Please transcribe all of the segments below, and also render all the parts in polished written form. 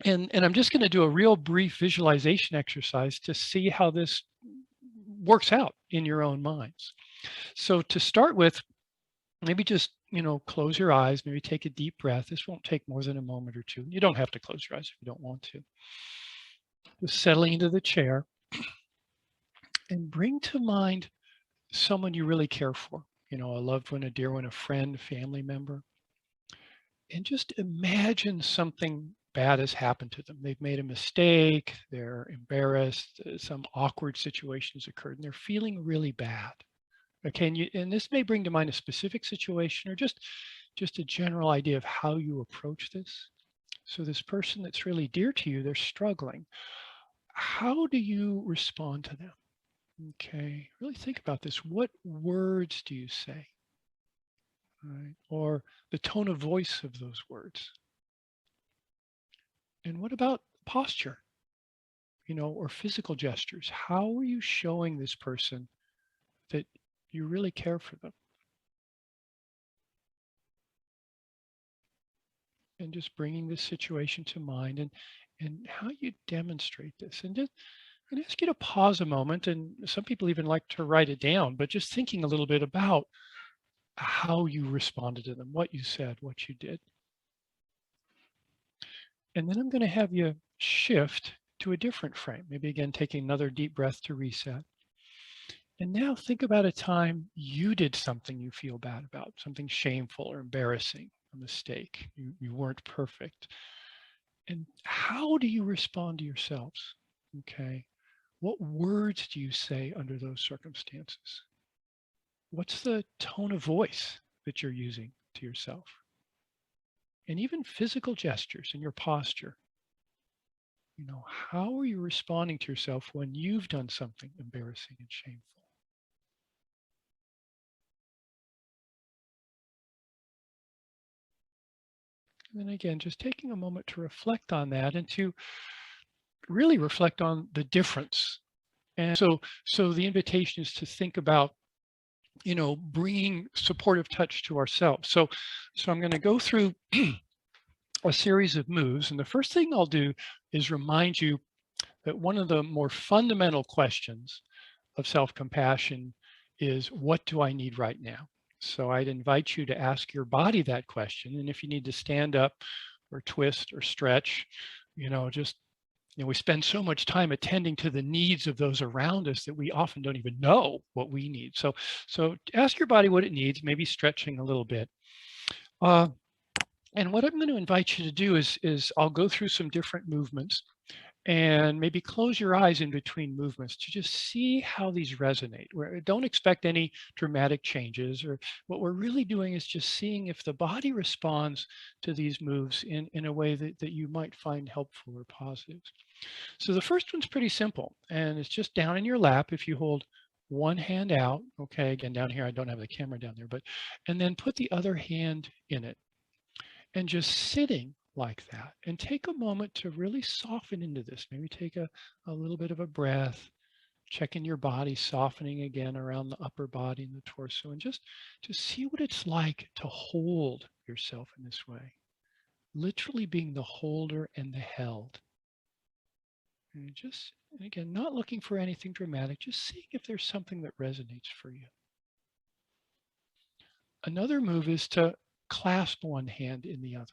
And I'm just going to do a real brief visualization exercise to see how this works out in your own minds. So to start with, maybe just, close your eyes, maybe take a deep breath. This won't take more than a moment or two. You don't have to close your eyes if you don't want to. Just settling into the chair and bring to mind someone you really care for, a loved one, a dear one, a friend, family member. And just imagine something bad has happened to them. They've made a mistake, they're embarrassed, some awkward situation has occurred, and they're feeling really bad. Okay, and this may bring to mind a specific situation or just a general idea of how you approach this. So this person that's really dear to you, they're struggling. How do you respond to them? Okay, really think about this. What words do you say? Right? Or the tone of voice of those words? And what about posture, or physical gestures? How are you showing this person that you really care for them? And just bringing this situation to mind and how you demonstrate this. And just I'm gonna ask you to pause a moment, and some people even like to write it down, but just thinking a little bit about how you responded to them, what you said, what you did. And then I'm going to have you shift to a different frame. Maybe again, taking another deep breath to reset. And now think about a time you did something you feel bad about, something shameful or embarrassing, a mistake. You weren't perfect. And how do you respond to yourselves? Okay. What words do you say under those circumstances? What's the tone of voice that you're using to yourself? And even physical gestures and your posture. How are you responding to yourself when you've done something embarrassing and shameful? And then again, just taking a moment to reflect on that and to really reflect on the difference. And so the invitation is to think about, bringing supportive touch to ourselves. So I'm going to go through a series of moves. And the first thing I'll do is remind you that one of the more fundamental questions of self-compassion is, what do I need right now? So I'd invite you to ask your body that question. And if you need to stand up or twist or stretch, just, we spend so much time attending to the needs of those around us that we often don't even know what we need. So ask your body what it needs, maybe stretching a little bit. Uh, and what I'm going to invite you to do is I'll go through some different movements and maybe close your eyes in between movements to just see how these resonate. Don't expect any dramatic changes, or what we're really doing is just seeing if the body responds to these moves in a way that you might find helpful or positive. So the first one's pretty simple, and it's just down in your lap. If you hold one hand out, okay, again, down here, I don't have the camera down there, and then put the other hand in it and just sitting like that, and take a moment to really soften into this. Maybe take a little bit of a breath, checking your body, softening again around the upper body and the torso, and just to see what it's like to hold yourself in this way, literally being the holder and the held. And again, not looking for anything dramatic, just seeing if there's something that resonates for you. Another move is to clasp one hand in the other.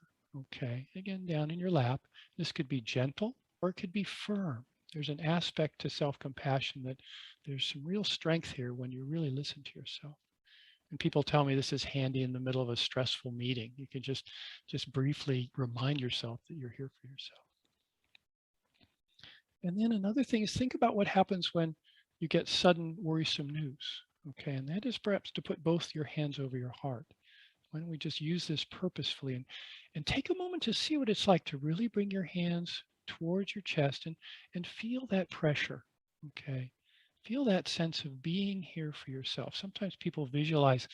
Okay, again, down in your lap. This could be gentle or it could be firm. There's an aspect to self-compassion that there's some real strength here when you really listen to yourself. And people tell me this is handy in the middle of a stressful meeting. You can just briefly remind yourself that you're here for yourself. And then another thing is, think about what happens when you get sudden worrisome news. Okay, and that is perhaps to put both your hands over your heart. Why don't we just use this purposefully and take a moment to see what it's like to really bring your hands towards your chest and feel that pressure, okay? Feel that sense of being here for yourself. Sometimes people visualize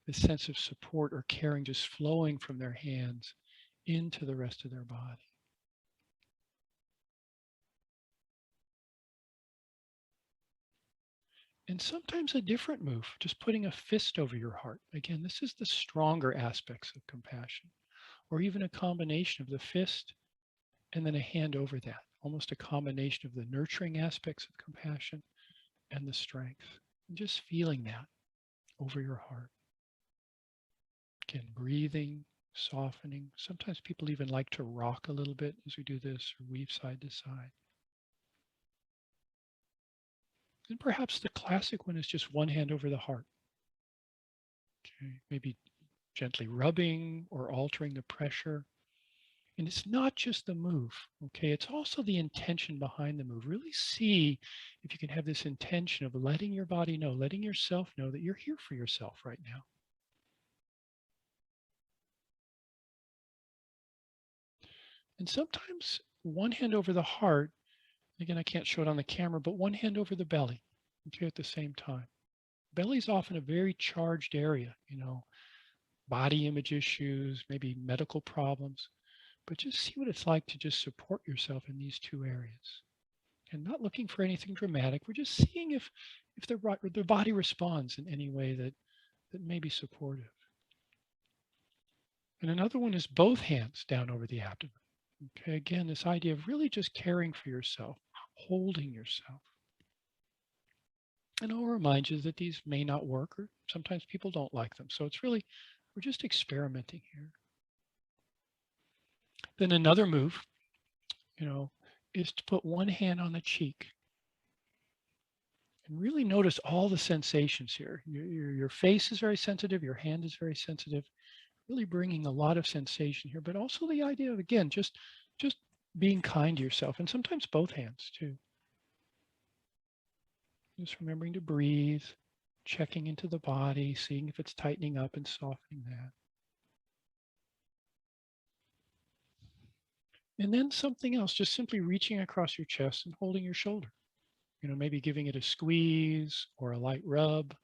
this sense of support or caring just flowing from their hands into the rest of their body. And sometimes a different move, just putting a fist over your heart. Again, this is the stronger aspects of compassion, or even a combination of the fist and then a hand over that, almost a combination of the nurturing aspects of compassion and the strength. And just feeling that over your heart. Again, breathing, softening. Sometimes people even like to rock a little bit as we do this, or weave side to side. And perhaps the classic one is just one hand over the heart. Okay, maybe gently rubbing or altering the pressure. And it's not just the move, okay? It's also the intention behind the move. Really see if you can have this intention of letting your body know, letting yourself know that you're here for yourself right now. And sometimes one hand over the heart, again, I can't show it on the camera, but one hand over the belly, okay, at the same time. Belly is often a very charged area, body image issues, maybe medical problems, but just see what it's like to just support yourself in these two areas. And not looking for anything dramatic. We're just seeing if the body responds in any way that may be supportive. And another one is both hands down over the abdomen. Okay, again, this idea of really just caring for yourself, holding yourself. And I'll remind you that these may not work, or sometimes people don't like them. So it's really, we're just experimenting here. Then another move, is to put one hand on the cheek. And really notice all the sensations here. Your face is very sensitive, your hand is very sensitive, really bringing a lot of sensation here, but also the idea of, again, just being kind to yourself, and sometimes both hands too. Just remembering to breathe, checking into the body, seeing if it's tightening up and softening that. And then something else, just simply reaching across your chest and holding your shoulder. Maybe giving it a squeeze or a light rub.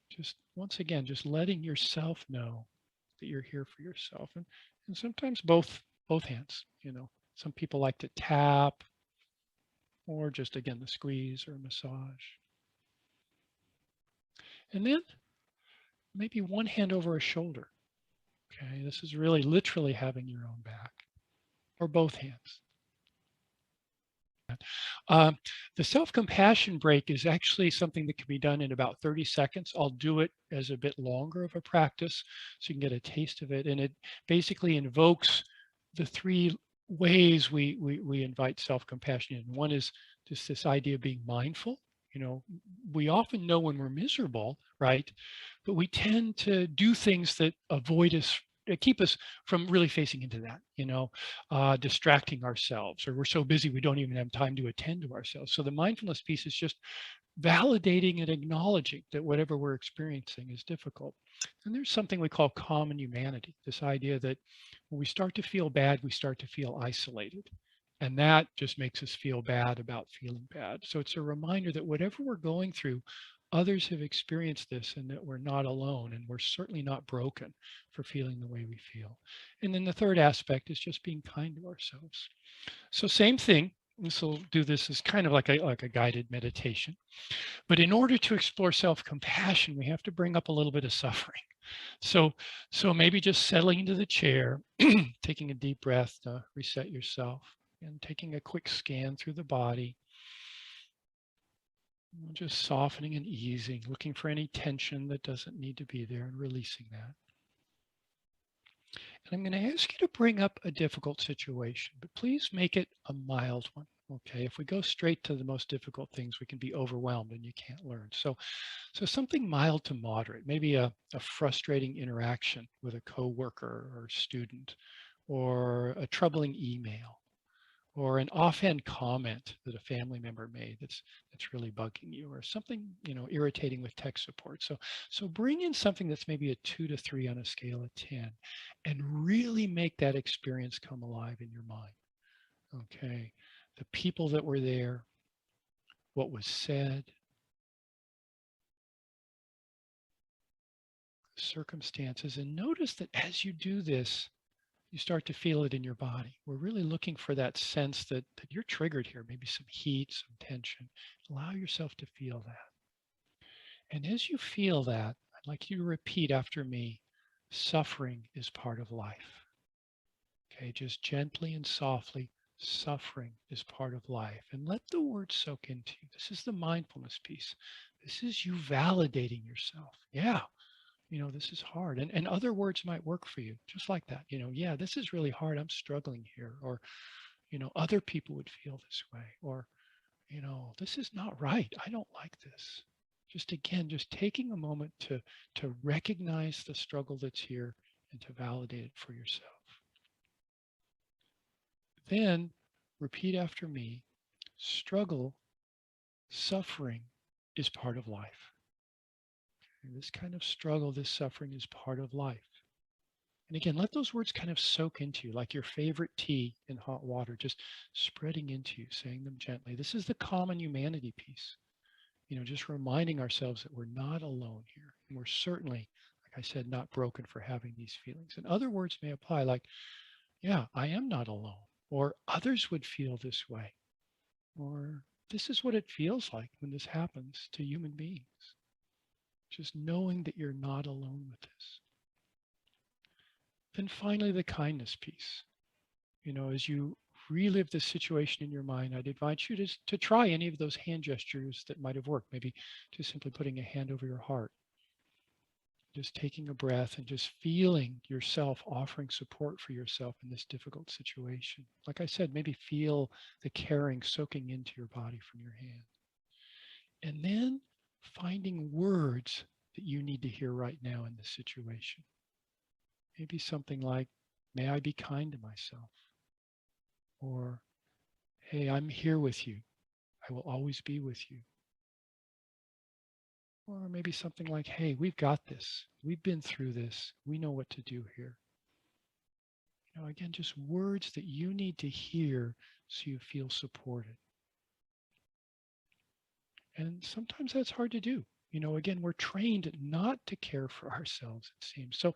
Just once again, just letting yourself know that you're here for yourself. And sometimes both hands, some people like to tap or just, again, the squeeze or massage. And then maybe one hand over a shoulder. Okay, this is really literally having your own back, or both hands. The self-compassion break is actually something that can be done in about 30 seconds. I'll do it as a bit longer of a practice so you can get a taste of it. And it basically invokes the three ways we invite self-compassion in. One is just this idea of being mindful. We often know when we're miserable, right? But we tend to do things that avoid us, keep us from really facing into that, distracting ourselves, or we're so busy we don't even have time to attend to ourselves. So the mindfulness piece is just validating and acknowledging that whatever we're experiencing is difficult. And there's something we call common humanity, this idea that when we start to feel bad, we start to feel isolated. And that just makes us feel bad about feeling bad. So it's a reminder that whatever we're going through, others have experienced this and that we're not alone, and we're certainly not broken for feeling the way we feel. And then the third aspect is just being kind to ourselves. So same thing. This will do this as kind of like a guided meditation. But in order to explore self-compassion, we have to bring up a little bit of suffering. So maybe just settling into the chair, taking a deep breath to reset yourself, and taking a quick scan through the body. Just softening and easing, looking for any tension that doesn't need to be there and releasing that. And I'm going to ask you to bring up a difficult situation, but please make it a mild one. Okay, if we go straight to the most difficult things, we can be overwhelmed and you can't learn. So something mild to moderate, maybe a frustrating interaction with a coworker or student, or a troubling email, or an offhand comment that a family member made that's really bugging you, or something irritating with tech support. So bring in something that's maybe a 2 to 3 on a scale of 10, and really make that experience come alive in your mind. Okay, the people that were there, what was said, circumstances, and notice that as you do this, you start to feel it in your body. We're really looking for that sense that you're triggered here, maybe some heat, some tension. Allow yourself to feel that. And as you feel that, I'd like you to repeat after me, suffering is part of life. Okay, just gently and softly, suffering is part of life. And let the word soak into you. This is the mindfulness piece. This is you validating yourself. Yeah, this is hard. And other words might work for you, just like that. Yeah, this is really hard. I'm struggling here. Or, other people would feel this way. Or, this is not right. I don't like this. Just again, just taking a moment to recognize the struggle that's here and to validate it for yourself. Then repeat after me, struggle, suffering is part of life. And this kind of struggle, this suffering is part of life. And again, let those words kind of soak into you like your favorite tea in hot water, just spreading into you, saying them gently. This is the common humanity piece. Just reminding ourselves that we're not alone here. And we're certainly, like I said, not broken for having these feelings. And other words may apply like, yeah, I am not alone. Or others would feel this way. Or this is what it feels like when this happens to human beings. Just knowing that you're not alone with this. Then finally, the kindness piece. As you relive this situation in your mind, I'd invite you to try any of those hand gestures that might have worked. Maybe just simply putting a hand over your heart, just taking a breath and just feeling yourself offering support for yourself in this difficult situation. Like I said, maybe feel the caring soaking into your body from your hand. And then finding words that you need to hear right now in this situation. Maybe something like, may I be kind to myself? Or, hey, I'm here with you. I will always be with you. Or maybe something like, hey, we've got this. We've been through this. We know what to do here. Again, just words that you need to hear so you feel supported. And sometimes that's hard to do. Again, we're trained not to care for ourselves, it seems. So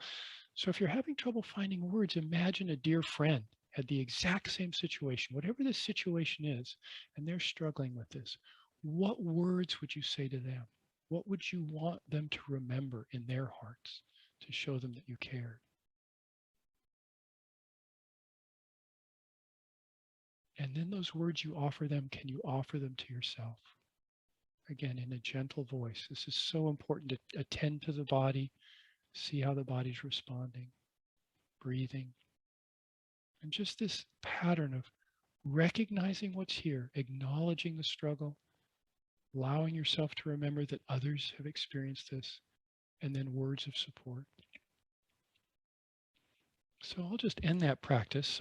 if you're having trouble finding words, imagine a dear friend had the exact same situation, whatever this situation is, and they're struggling with this. What words would you say to them? What would you want them to remember in their hearts to show them that you cared? And then those words you offer them, can you offer them to yourself? Again, in a gentle voice. This is so important to attend to the body, see how the body's responding, breathing. And just this pattern of recognizing what's here, acknowledging the struggle, allowing yourself to remember that others have experienced this, and then words of support. So I'll just end that practice. So